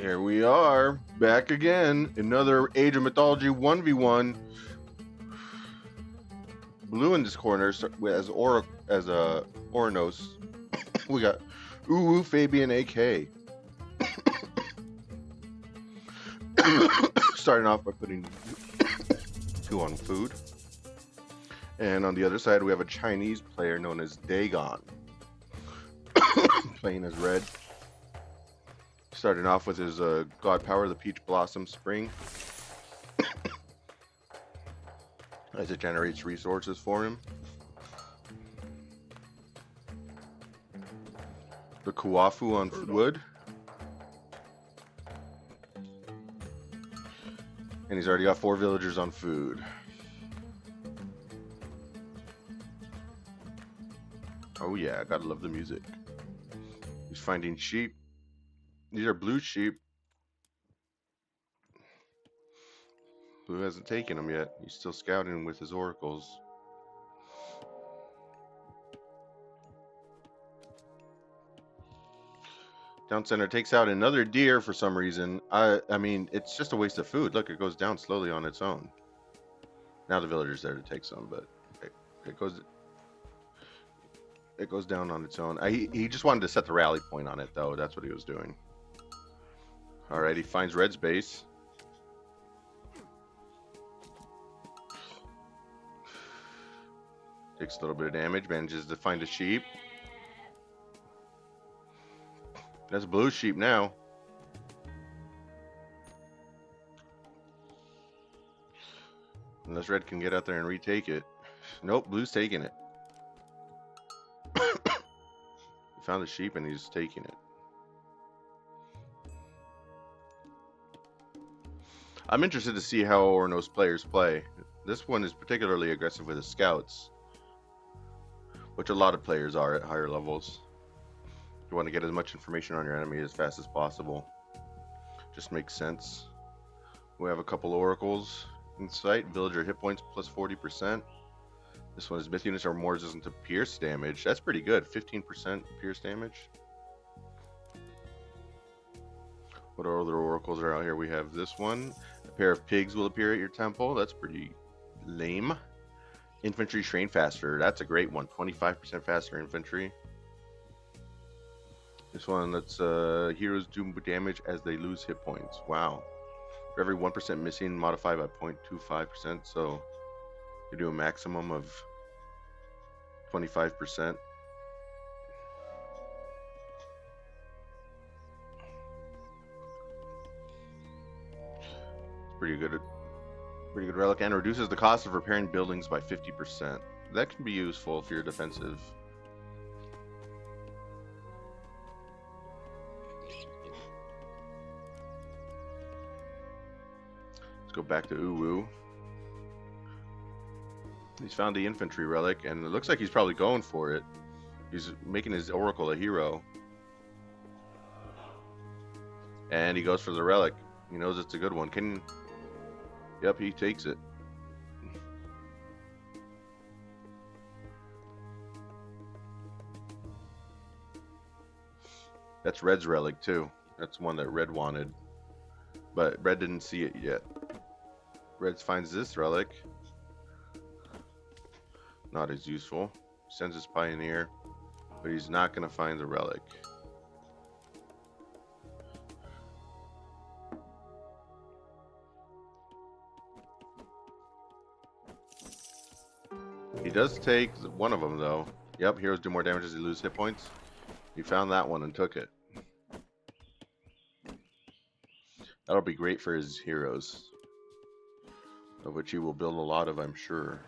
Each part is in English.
Here we are, back again. Another Age of Mythology 1v1. Blue in this corner as Oranos. We got Uwu, Fabian, AK. Starting off by putting 2 on food. And on the other side, we have a Chinese player known as Dagon. Playing as red. Starting off with his God Power, the Peach Blossom Spring. As it generates resources for him. The Kuafu on wood. And he's already got 4 villagers on food. Oh yeah, gotta love the music. He's finding sheep. These are blue sheep. Blue hasn't taken them yet. He's still scouting with his oracles. Down center takes out another deer for some reason. I mean, it's just a waste of food. Look, it goes down slowly on its own. Now the villager's there to take some, but it goes down on its own. He just wanted to set the rally point on it, though. That's what he was doing. All right, he finds red's base. Takes a little bit of damage, manages to find a sheep. That's blue sheep now. Unless red can get out there and retake it. Nope, blue's taking it. He found the sheep and he's taking it. I'm interested to see how Ornos players play. This one is particularly aggressive with his scouts, which a lot of players are at higher levels. You want to get as much information on your enemy as fast as possible. Just makes sense. We have a couple oracles in sight. Villager hit points plus 40%. This one is myth units are more resistant to pierce damage. That's pretty good. 15% pierce damage. What other oracles are out here? We have this one. A pair of pigs will appear at your temple. That's pretty lame. Infantry train faster. That's a great one. 25% faster infantry. This one lets heroes do damage as they lose hit points. Wow. For every 1% missing, modify by 0.25%. So you do a maximum of 25%. Pretty good relic, and reduces the cost of repairing buildings by 50%. That can be useful if you're defensive. Let's go back to Uwu. He's found the infantry relic, and it looks like he's probably going for it. He's making his oracle a hero. And he goes for the relic. He knows it's a good one. Yep, he takes it. That's red's relic too. That's one that red wanted. But red didn't see it yet. Red finds this relic. Not as useful. Sends his pioneer. But he's not going to find the relic. He does take one of them, though. Yep, heroes do more damage as they lose hit points. He found that one and took it. That'll be great for his heroes, of which he will build a lot of, I'm sure.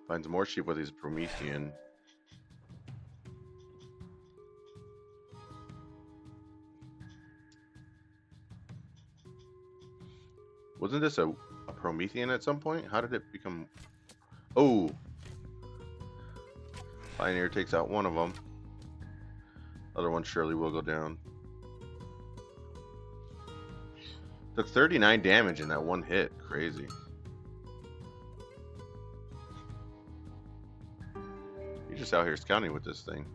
Finds more sheep with his Promethean. Wasn't this a Promethean at some point? How did it become... Oh! Pioneer takes out one of them. Other one surely will go down. Took 39 damage in that one hit. Crazy. You're just out here scouting with this thing.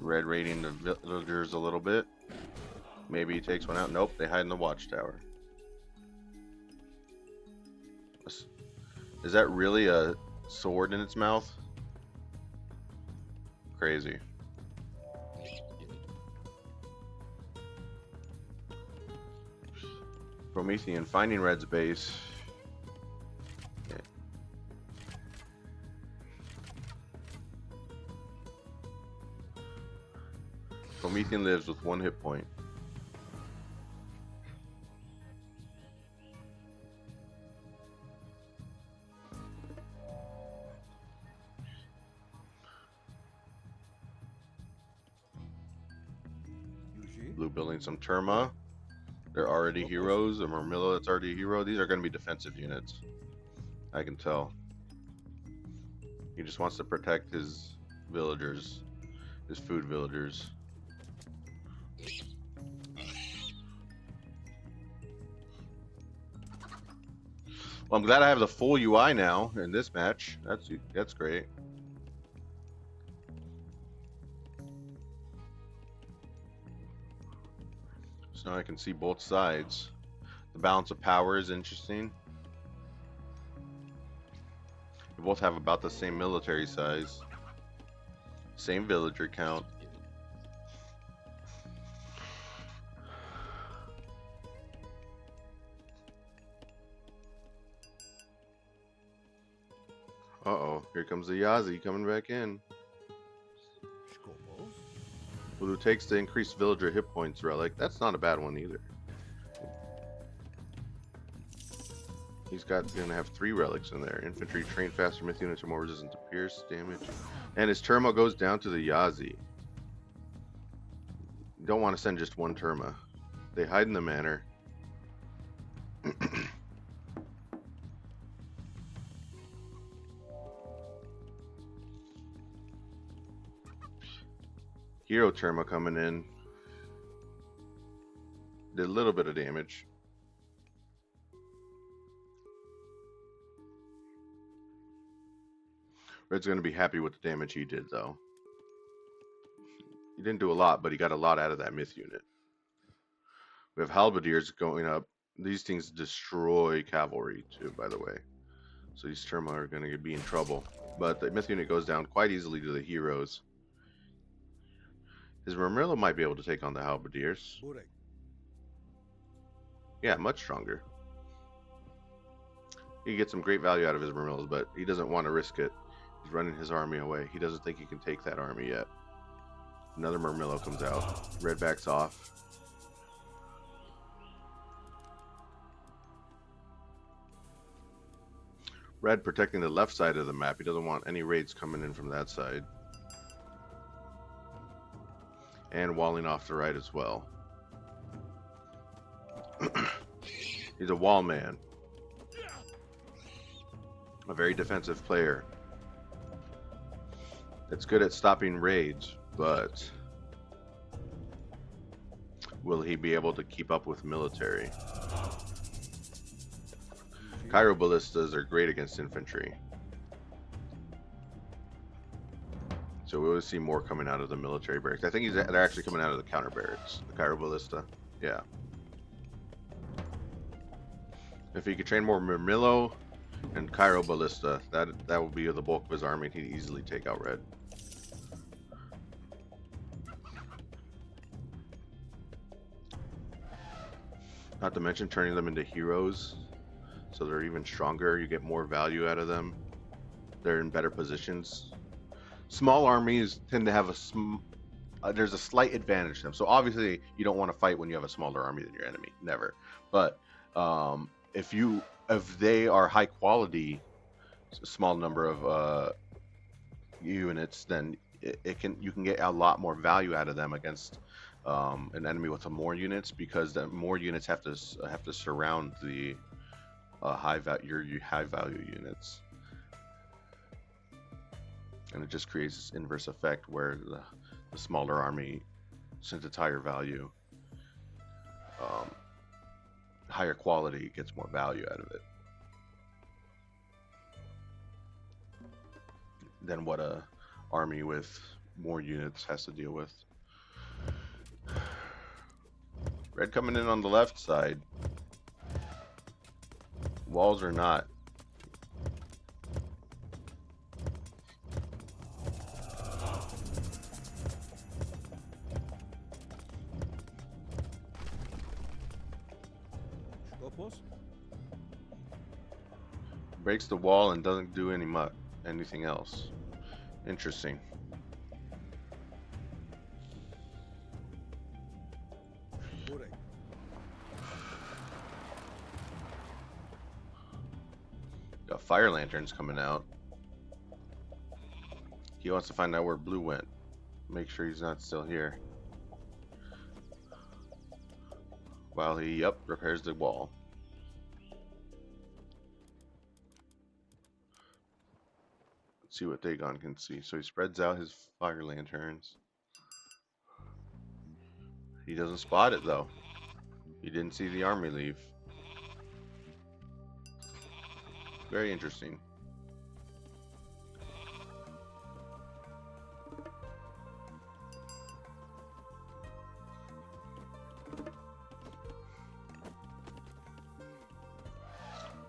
Red raiding the villagers a little bit. Maybe he takes one out. Nope, they hide in the watchtower. Is that really a sword in its mouth? Crazy. Promethean finding Red's base. Okay. Promethean lives with 1 hit point. Blue building some Terma. They're already heroes. A Murmillo that's already a hero. These are going to be defensive units. I can tell. He just wants to protect his villagers. His food villagers. Well, I'm glad I have the full UI now in this match. That's great. So now I can see both sides. The balance of power is interesting. They both have about the same military size. Same villager count. Uh-oh, here comes the Yazi coming back in. Who takes the increased villager hit points relic. That's not a bad one either. He's gonna have 3 relics in there. Infantry, train faster, myth units are more resistant to pierce damage. And his Terma goes down to the Yazi. You don't want to send just 1 Terma. They hide in the manor. Hero Terma coming in. Did a little bit of damage. Red's going to be happy with the damage he did, though. He didn't do a lot, but he got a lot out of that myth unit. We have halberdiers going up. These things destroy cavalry, too, by the way. So these Terma are going to be in trouble. But the myth unit goes down quite easily to the heroes. His Murmillo might be able to take on the halberdiers. Yeah, much stronger. He gets some great value out of his Murmillos, but he doesn't want to risk it. He's running his army away. He doesn't think he can take that army yet. Another Murmillo comes out. Red backs off. Red protecting the left side of the map. He doesn't want any raids coming in from that side. And walling off the right as well. He's a wall man. A very defensive player. It's good at stopping raids, but will he be able to keep up with military? Cairo ballistas are great against infantry. So we will see more coming out of the military barracks. I think they're actually coming out of the counter barracks. The Cairo ballista. Yeah. If he could train more Murmillo and Cairo ballista, that will be the bulk of his army. He'd easily take out Red. Not to mention turning them into heroes, so they're even stronger. You get more value out of them. They're in better positions. Small armies tend to have there's a slight advantage to them. So obviously you don't want to fight when you have a smaller army than your enemy. Never. But if they are high quality, small number of units, then you can get a lot more value out of them against an enemy with more units, because the more units have to surround the high value units. And it just creates this inverse effect where the smaller army, since it's higher value, higher quality, gets more value out of it than what a army with more units has to deal with. Red coming in on the left side. Walls or not. Breaks the wall and doesn't do anything else. Interesting. Got fire lanterns coming out. He wants to find out where blue went. Make sure he's not still here. While he, repairs the wall. Let's see what Dagon can see. So he spreads out his fire lanterns. He doesn't spot it though. He didn't see the army leave. Very interesting.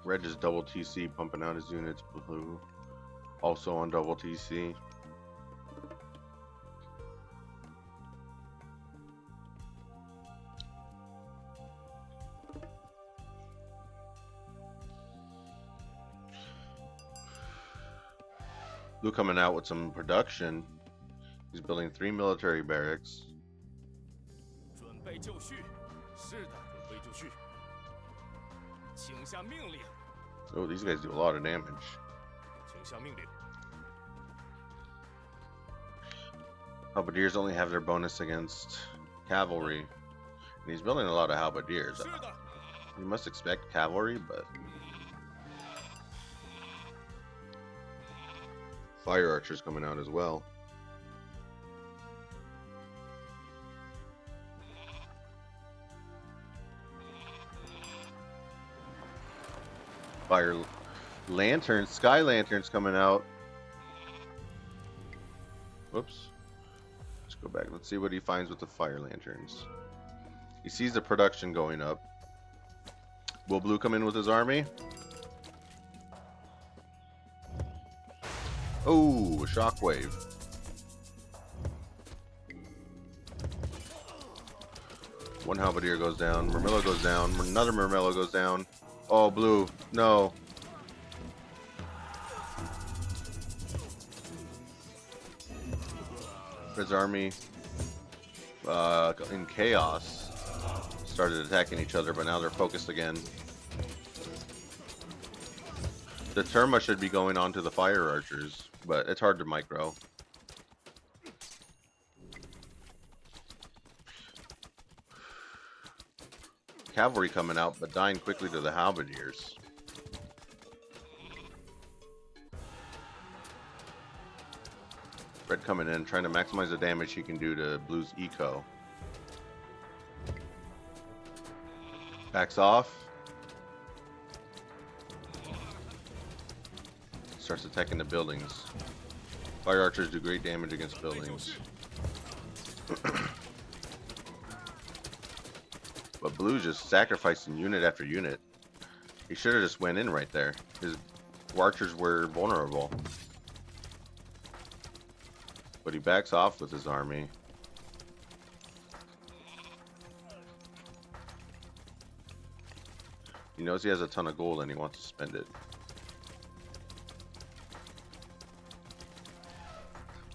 Red is double TC, pumping out his units. Blue also on double TC. Blue coming out with some production. He's building 3 military barracks. Oh, these guys do a lot of damage. Halberdiers only have their bonus against cavalry. And he's building a lot of halberdiers. You must expect cavalry, but... Fire archers coming out as well. Fire lanterns, sky lanterns coming out. Whoops. Let's go back. Let's see what he finds with the fire lanterns. He sees the production going up. Will blue come in with his army? Oh, a shockwave. One halberdier goes down. Murmillo goes down. Another Murmillo goes down. Oh, blue. No. His army, in chaos, started attacking each other, but now they're focused again. The Terma should be going on to the fire archers, but it's hard to micro. Cavalry coming out, but dying quickly to the halberdiers. Red coming in, trying to maximize the damage he can do to Blue's eco. Backs off. Starts attacking the buildings. Fire archers do great damage against buildings. But Blue just sacrificing unit after unit. He should have just went in right there. His archers were vulnerable. But he backs off with his army. He knows he has a ton of gold and he wants to spend it.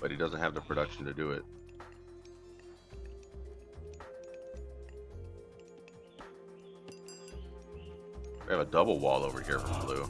But he doesn't have the production to do it. We have a double wall over here from Blue.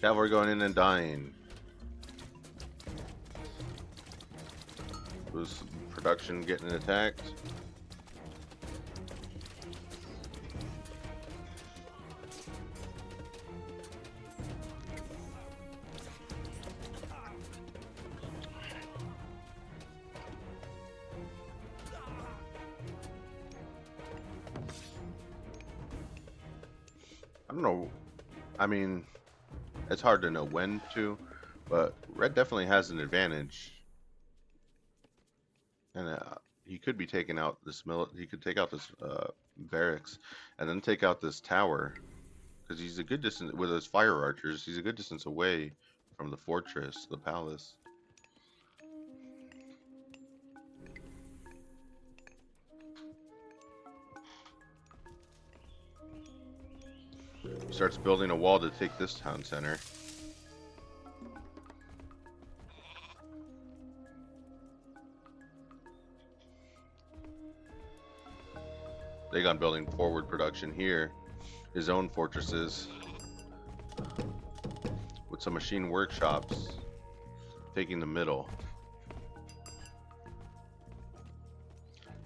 Cavalry going in and dying. Blue's production getting attacked. don't know. I mean, it's hard to know when to, but red definitely has an advantage. And he could be taking out this he could take out this barracks and then take out this tower because he's a good distance with his fire archers. He's a good distance away from the fortress, the palace. He starts building a wall to take this town center. Dagon building forward production here. His own fortresses with some machine workshops, taking the middle.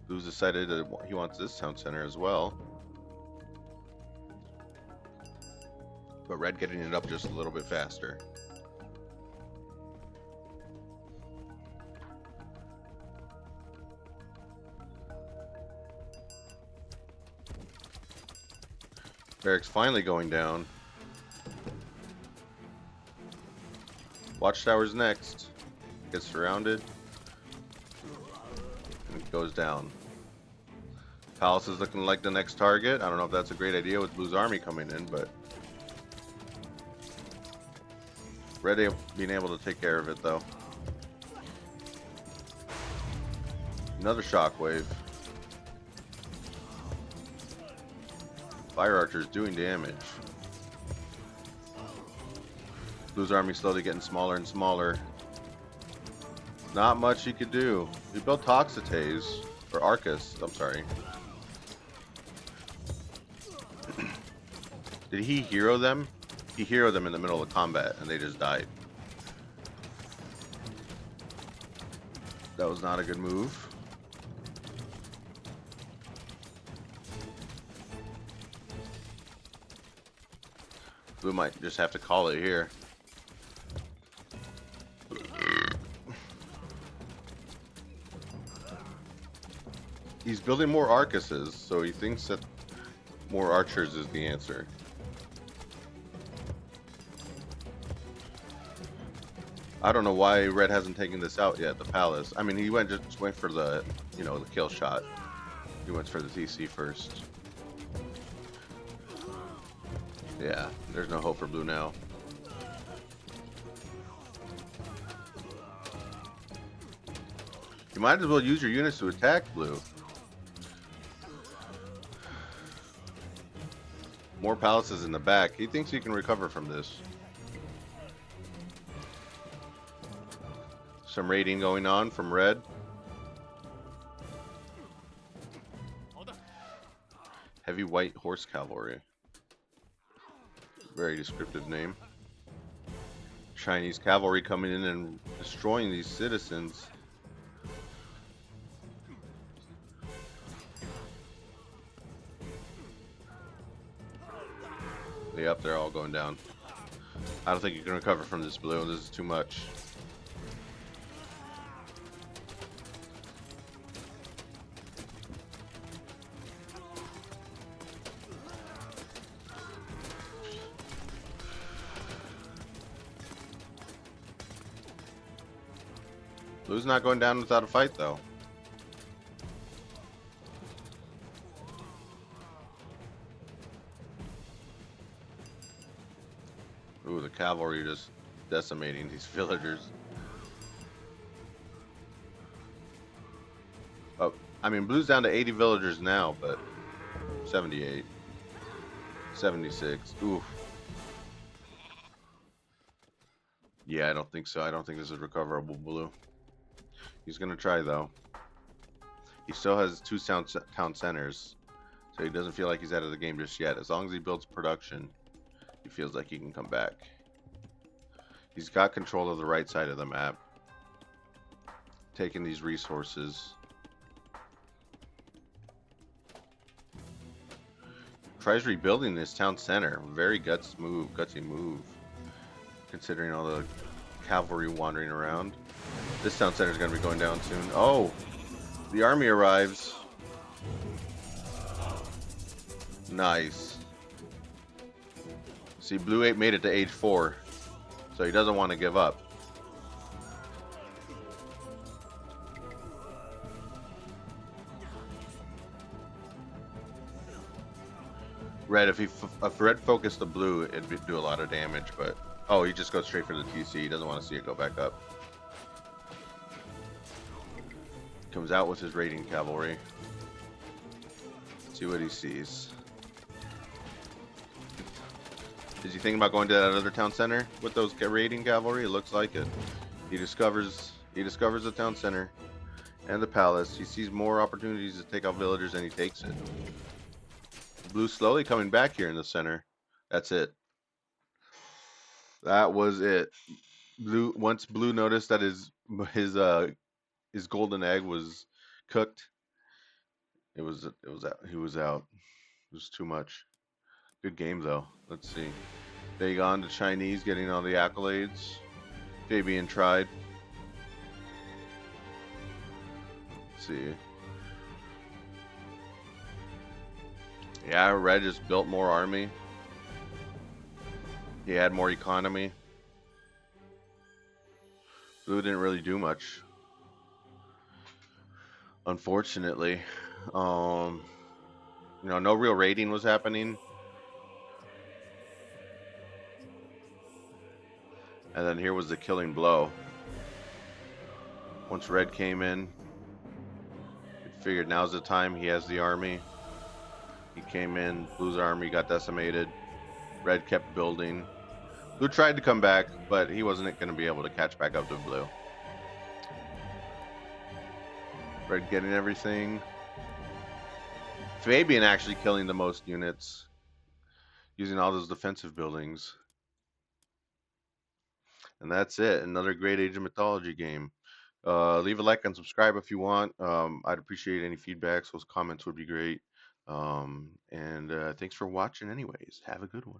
Blue's decided that he wants this town center as well, but red getting it up just a little bit faster. Barracks finally going down. Watchtower's next. Gets surrounded. And it goes down. Palace is looking like the next target. I don't know if that's a great idea with Blue's army coming in, but Red being able to take care of it though. Another shockwave. Fire archers doing damage. Blue's army slowly getting smaller and smaller. Not much he could do. He built Toxotes, or Arcus, I'm sorry. Did he hero them? He heroed them in the middle of the combat and they just died. That was not a good move. Blue might just have to call it here. He's building more Arcuses, so he thinks that more archers is the answer. I don't know why Red hasn't taken this out yet, the palace. I mean, he just went for the, you know, the kill shot. He went for the TC first. Yeah, there's no hope for Blue now. You might as well use your units to attack Blue. More palaces in the back. He thinks he can recover from this. Some raiding going on from Red. Heavy white horse cavalry. Very descriptive name. Chinese cavalry coming in and destroying these citizens. Yep, they're all going down. I don't think you can recover from this, Blue. This is too much. Blue's not going down without a fight, though. Ooh, the cavalry just decimating these villagers. Oh, I mean, Blue's down to 80 villagers now, but 78. 76. Oof. Yeah, I don't think so. I don't think this is recoverable, Blue. He's gonna try though. He still has 2 town centers, so he doesn't feel like he's out of the game just yet. As long as he builds production, he feels like he can come back. He's got control of the right side of the map, taking these resources. Tries rebuilding this town center. Very gutsy move, considering all the cavalry wandering around. This town center is going to be going down soon. Oh, the army arrives. Nice. See, Blue 8 made it to age 4, so he doesn't want to give up. Red, if Red focused the Blue, it'd do a lot of damage, but... Oh, he just goes straight for the TC. He doesn't want to see it go back up. Comes out with his raiding cavalry. See what he sees. Is he thinking about going to that other town center with those raiding cavalry? It looks like it. He discovers the town center and the palace. He sees more opportunities to take out villagers and he takes it. Blue slowly coming back here in the center. That's it. That was it. Once Blue noticed that his golden egg was cooked, it was out. He was out. It was too much. Good game though. Let's see. Dagon, the Chinese, getting all the accolades. Fabian tried. Let's see. Yeah, Red just built more army. He had more economy. Blue didn't really do much, unfortunately. No real raiding was happening. And then here was the killing blow. Once Red came in, he figured now's the time. He has the army. He came in, Blue's army got decimated. Red kept building. Blue tried to come back, but he wasn't going to be able to catch back up to Blue. Red getting everything. Fabian actually killing the most units, using all those defensive buildings. And that's it. Another great Age of Mythology game. Leave a like and subscribe if you want. I'd appreciate any feedback. So those comments would be great. And thanks for watching anyways. Have a good one.